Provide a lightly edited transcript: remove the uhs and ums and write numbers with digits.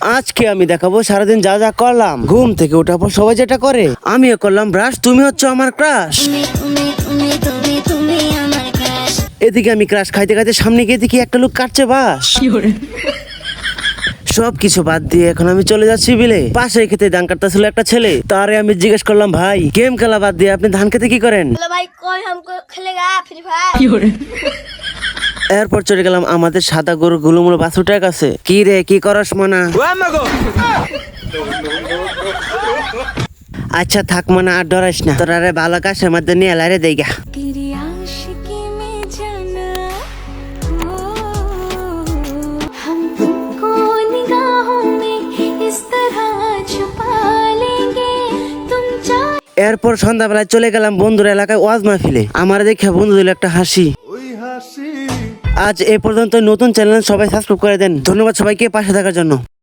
আজকে আমি দেখাবো সারাদিন যা যা করলাম। ঘুম থেকে ওঠার পর সবাই যেটা করে আমিও করলাম ব্রাশ। তুমি হচ্ছে আমার ক্রাশ। এদিকে আমি ক্রাশ খাইতে খাইতে সামনে গিয়ে দেখি একটা লোক কাটছে বাঁশ। সব কিছু বাদ দিয়ে এখন আমি চলে যাচ্ছি বিলে। পাশে খেতে ধান কাটতেছিল একটা ছেলে। তারে আমি জিজ্ঞেস করলাম, ভাই গেম খেলা বাদ দিয়ে আপনি ধান খেতে কি করেন? भाई कोई हमको खेलेगा फ्री फायर। এরপর চলে গেলাম আমাদের সাদা গরু গুলুমুলো বাছুরটার কাছে। কি রে কি করস মানা? আচ্ছা থাক মানা, আর ডরাইস না। তোরা রে ভালো কাশের মধ্যে নিয়ে এলারে দেইগা। এরপর সন্ধ্যাবেলায় চলে গেলাম বন্ধুর এলাকায় ওয়াজ মাহফিলে। আমার দেখে বন্ধু দিল একটা হাসি। আজ এ পর্যন্ত। নতুন চ্যানেল সবাই সাবস্ক্রাইব করে দেন। ধন্যবাদ সবাইকে পাশে থাকার জন্য।